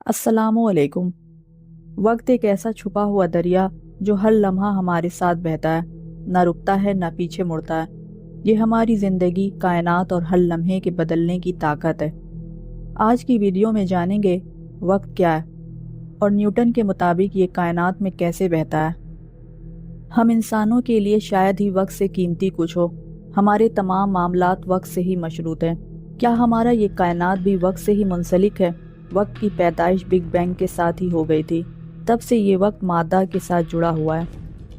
अस्सलामु अलैकुम। वक्त एक ऐसा छुपा हुआ दरिया जो हर लम्हा हमारे साथ बहता है, ना रुकता है ना पीछे मुड़ता है। ये हमारी ज़िंदगी, कायनात और हर लम्हे के बदलने की ताकत है। आज की वीडियो में जानेंगे वक्त क्या है और न्यूटन के मुताबिक ये कायनात में कैसे बहता है। हम इंसानों के लिए शायद ही वक्त से कीमती कुछ हो। हमारे तमाम मामलात वक्त से ही मशरूत हैं। क्या हमारा ये कायनात भी वक्त से ही मुंसलिक है? वक्त की पैदाइश बिग बैंग के साथ ही हो गई थी। तब से ये वक्त मादा के साथ जुड़ा हुआ है।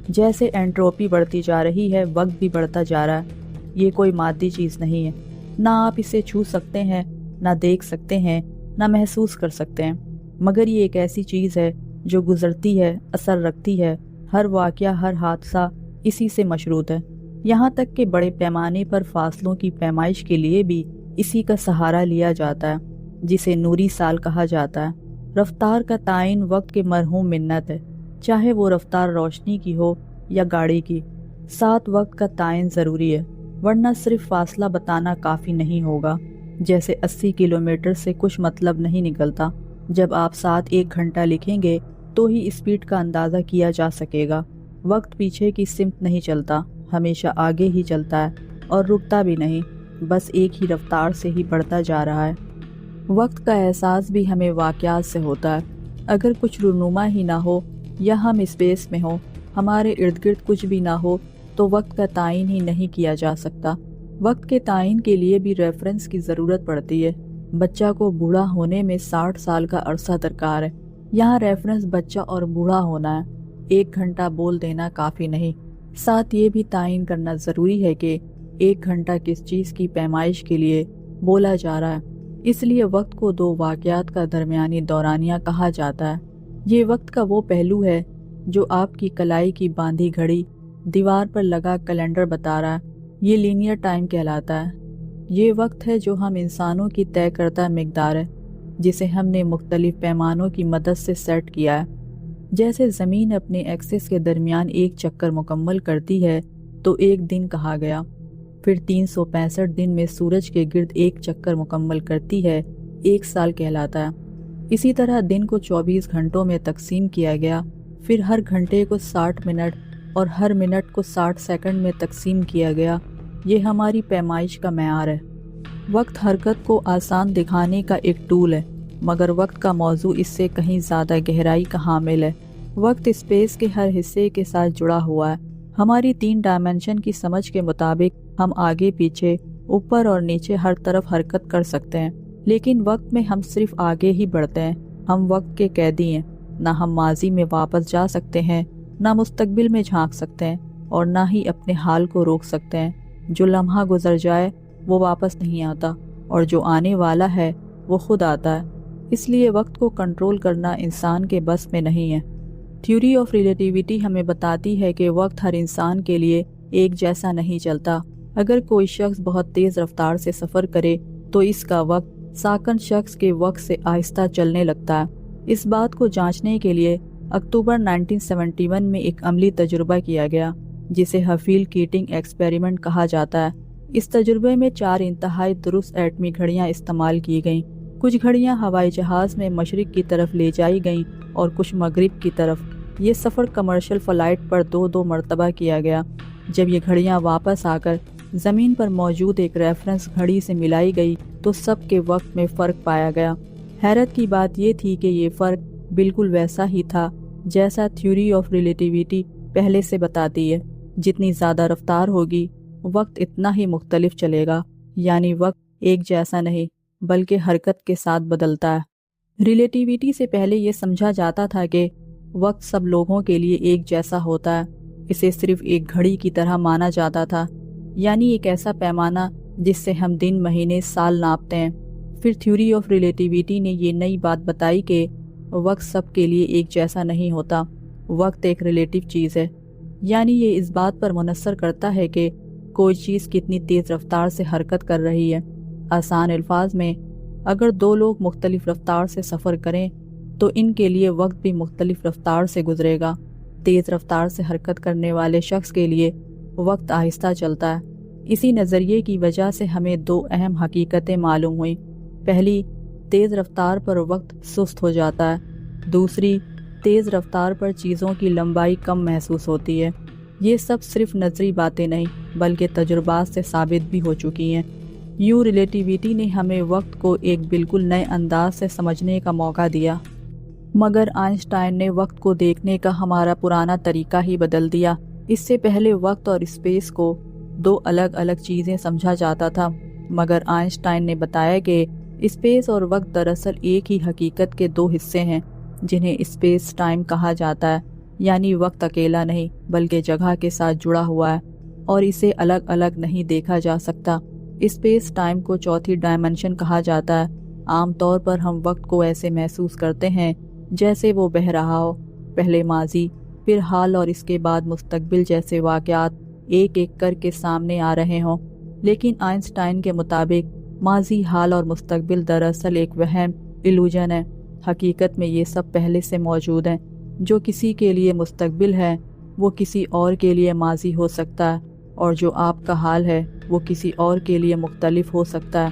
जैसे एंट्रोपी बढ़ती जा रही है, वक्त भी बढ़ता जा रहा है। ये कोई मादी चीज़ नहीं है। ना आप इसे छू सकते हैं, ना देख सकते हैं, ना महसूस कर सकते हैं, मगर ये एक ऐसी चीज़ है जो गुजरती है, असर रखती है। हर वाक़या, हर हादसा इसी से मशरूत है। यहाँ तक कि बड़े पैमाने पर फासलों की पैमाइश के लिए भी इसी का सहारा लिया जाता है, जिसे नूरी साल कहा जाता है। रफ्तार का तायन वक्त के मरहूम मिन्नत है, चाहे वो रफ्तार रोशनी की हो या गाड़ी की। साथ वक्त का तायन ज़रूरी है, वरना सिर्फ फासला बताना काफ़ी नहीं होगा। जैसे 80 किलोमीटर से कुछ मतलब नहीं निकलता। जब आप साथ 1 घंटा लिखेंगे तो ही स्पीड का अंदाज़ा किया जा सकेगा। वक्त पीछे की सिमत नहीं चलता, हमेशा आगे ही चलता है और रुकता भी नहीं, बस एक ही रफ्तार से ही बढ़ता जा रहा है। वक्त का एहसास भी हमें वाक़यात से होता है। अगर कुछ रुनुमा ही ना हो या हम स्पेस में हो, हमारे इर्द गिर्द कुछ भी ना हो, तो वक्त का तायन ही नहीं किया जा सकता। वक्त के तायन के लिए भी रेफरेंस की ज़रूरत पड़ती है। बच्चा को बूढ़ा होने में 60 साल का अरसा दरकार है। यहाँ रेफरेंस बच्चा और बूढ़ा होना है। 1 घंटा बोल देना काफ़ी नहीं। साथ ये भी तायन करना ज़रूरी है कि 1 घंटा किस चीज़ की पैमाइश के लिए बोला जा रहा है। इसलिए वक्त को 2 वाक़यात का दरमियानी दौरानिया कहा जाता है। ये वक्त का वो पहलू है जो आपकी कलाई की बांधी घड़ी, दीवार पर लगा कैलेंडर बता रहा है। ये लीनियर टाइम कहलाता है। ये वक्त है जो हम इंसानों की तय करदा मिक़दार है, जिसे हमने मुख्तलिफ पैमानों की मदद से सेट किया है। जैसे ज़मीन अपने एक्सिस के दरमियान एक चक्कर मुकम्मल करती है तो एक दिन कहा गया। फिर 365 दिन में सूरज के गिर्द एक चक्कर मुकम्मल करती है, 1 साल कहलाता है। इसी तरह दिन को 24 घंटों में तकसीम किया गया। फिर हर घंटे को 60 मिनट और हर मिनट को 60 सेकंड में तकसीम किया गया। ये हमारी पैमाइश का मेयार है। वक्त हरकत को आसान दिखाने का एक टूल है, मगर वक्त का मौजू इससे कहीं ज़्यादा गहराई का हामिल है। वक्त स्पेस के हर हिस्से के साथ जुड़ा हुआ है। हमारी 3 डायमेंशन की समझ के मुताबिक हम आगे पीछे, ऊपर और नीचे हर तरफ हरकत कर सकते हैं, लेकिन वक्त में हम सिर्फ आगे ही बढ़ते हैं। हम वक्त के कैदी हैं। ना हम माजी में वापस जा सकते हैं, ना मुस्तकबिल में झांक सकते हैं, और ना ही अपने हाल को रोक सकते हैं। जो लम्हा गुजर जाए वो वापस नहीं आता, और जो आने वाला है वो खुद आता है। इसलिए वक्त को कंट्रोल करना इंसान के बस में नहीं है। थ्योरी ऑफ रिलेटिविटी हमें बताती है कि वक्त हर इंसान के लिए एक जैसा नहीं चलता। अगर कोई शख्स बहुत तेज़ रफ्तार से सफ़र करे तो इसका वक्त साकन शख्स के वक्त से आहिस्ता चलने लगता है। इस बात को जांचने के लिए अक्टूबर 1971 में एक अमली तजुर्बा किया गया, जिसे हफील कीटिंग एक्सपेरिमेंट कहा जाता है। इस तजुर्बे में 4 इंतहाई दुरुस्त एटमी घड़ियाँ इस्तेमाल की गईं। कुछ घड़ियाँ हवाई जहाज़ में मशरिक की तरफ ले जाई गईं और कुछ मगरिब की तरफ। ये सफ़र कमर्शियल फ़्लाइट पर 2-2 मरतबा किया गया। जब ये घड़ियाँ वापस आकर ज़मीन पर मौजूद एक रेफरेंस घड़ी से मिलाई गई तो सब के वक्त में फ़र्क पाया गया। हैरत की बात ये थी कि ये फ़र्क बिल्कुल वैसा ही था जैसा थ्योरी ऑफ रिलेटिविटी पहले से बताती है। जितनी ज़्यादा रफ्तार होगी, वक्त इतना ही मुख्तलिफ चलेगा। यानी वक्त एक जैसा नहीं, बल्कि हरकत के साथ बदलता है। रिलेटिविटी से पहले ये समझा जाता था कि वक्त सब लोगों के लिए एक जैसा होता है। इसे सिर्फ एक घड़ी की तरह माना जाता था, यानी एक ऐसा पैमाना जिससे हम दिन, महीने, साल नापते हैं। फिर थ्योरी ऑफ रिलेटिविटी ने ये नई बात बताई कि वक्त सब के लिए एक जैसा नहीं होता। वक्त एक रिलेटिव चीज़ है, यानी ये इस बात पर मुनसर करता है कि कोई चीज़ कितनी तेज़ रफ्तार से हरकत कर रही है। आसान अल्फाज में, अगर 2 लोग मुख्तलिफ रफ्तार से सफ़र करें तो इनके लिए वक्त भी मुख्तलिफ रफ्तार से गुजरेगा। तेज़ रफ्तार से हरकत करने वाले शख्स के लिए वक्त आहिस्ता चलता है। इसी नज़रिए की वजह से हमें 2 अहम हकीकतें मालूम हुई। पहली, तेज़ रफ्तार पर वक्त सुस्त हो जाता है। दूसरी, तेज़ रफ्तार पर चीज़ों की लंबाई कम महसूस होती है। ये सब सिर्फ नज़री बातें नहीं बल्कि तजुर्बात से साबित भी हो चुकी हैं। यूँ रिलेटिविटी ने हमें वक्त को एक बिल्कुल नए अंदाज से समझने का मौका दिया, मगर आइंस्टाइन ने वक्त को देखने का हमारा पुराना तरीका ही बदल दिया। इससे पहले वक्त और स्पेस को दो अलग अलग चीज़ें समझा जाता था, मगर आइंस्टाइन ने बताया कि स्पेस और वक्त दरअसल एक ही हकीकत के दो हिस्से हैं, जिन्हें स्पेस टाइम कहा जाता है। यानी वक्त अकेला नहीं बल्कि जगह के साथ जुड़ा हुआ है और इसे अलग अलग नहीं देखा जा सकता। स्पेस टाइम को चौथी डायमेंशन कहा जाता है। आमतौर पर हम वक्त को ऐसे महसूस करते हैं जैसे वो बह रहा हो, पहले माजी, फिर हाल और इसके बाद मुस्तकबिल जैसे वाक़यात एक एक करके सामने आ रहे हों। लेकिन आइंस्टाइन के मुताबिक माजी, हाल और मुस्तकबिल दरअसल एक वहम, इल्यूजन है। हकीकत में ये सब पहले से मौजूद हैं। जो किसी के लिए मुस्तकबिल है वो किसी और के लिए माजी हो सकता है, और जो आपका हाल है वो किसी और के लिए मुख्तलिफ हो सकता है।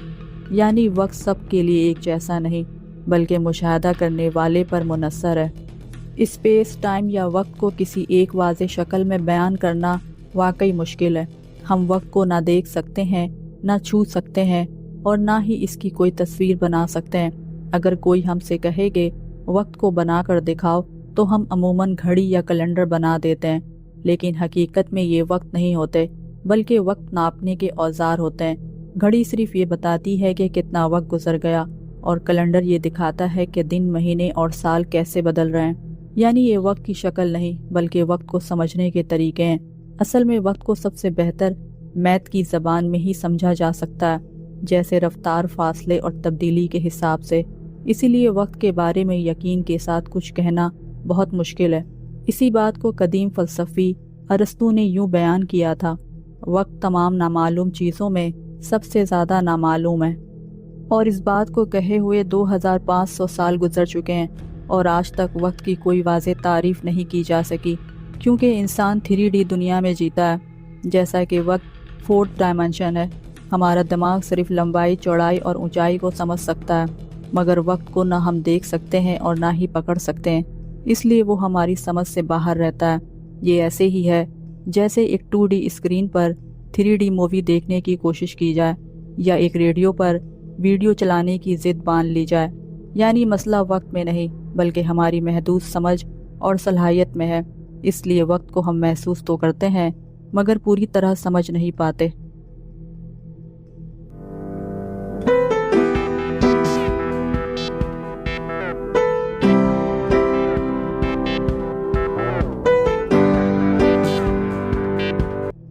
यानी वक्त सब के लिए एक जैसा नहीं बल्कि मुशाहदा करने वाले पर मुनस्सर है। स्पेस टाइम या वक्त को किसी एक वाज़ेह शक्ल में बयान करना वाकई मुश्किल है। हम वक्त को ना देख सकते हैं, ना छू सकते हैं और ना ही इसकी कोई तस्वीर बना सकते हैं। अगर कोई हमसे कहे कि वक्त को बना कर दिखाओ तो हम अमूमन घड़ी या कैलेंडर बना देते हैं, लेकिन हकीकत में ये वक्त नहीं होते बल्कि वक्त नापने के औजार होते हैं। घड़ी सिर्फ ये बताती है कि कितना वक्त गुजर गया और कैलेंडर ये दिखाता है कि दिन, महीने और साल कैसे बदल रहे हैं। यानी ये वक्त की शक्ल नहीं बल्कि वक्त को समझने के तरीके हैं। असल में वक्त को सबसे बेहतर मैथ की ज़बान में ही समझा जा सकता है, जैसे रफ्तार, फासले और तब्दीली के हिसाब से। इसीलिए वक्त के बारे में यकीन के साथ कुछ कहना बहुत मुश्किल है। इसी बात को कदीम फ़लसफ़ी अरस्तू ने यूँ बयान किया था, वक्त तमाम नामालूम चीज़ों में सबसे ज़्यादा नामालूम है। और इस बात को कहे हुए 2500 साल गुजर चुके हैं और आज तक वक्त की कोई वाज़ेह तारीफ़ नहीं की जा सकी, क्योंकि इंसान 3D दुनिया में जीता है। जैसा कि वक्त 4th डायमेंशन है, हमारा दिमाग सिर्फ लंबाई, चौड़ाई और ऊंचाई को समझ सकता है, मगर वक्त को ना हम देख सकते हैं और ना ही पकड़ सकते हैं, इसलिए वो हमारी समझ से बाहर रहता है। ये ऐसे ही है जैसे एक 2D स्क्रीन पर 3D मूवी देखने की कोशिश की जाए या एक रेडियो पर वीडियो चलाने की ज़िद बांध ली जाए। यानी मसला वक्त में नहीं बल्कि हमारी महदूद समझ और सलाहियत में है। इसलिए वक्त को हम महसूस तो करते हैं मगर पूरी तरह समझ नहीं पाते।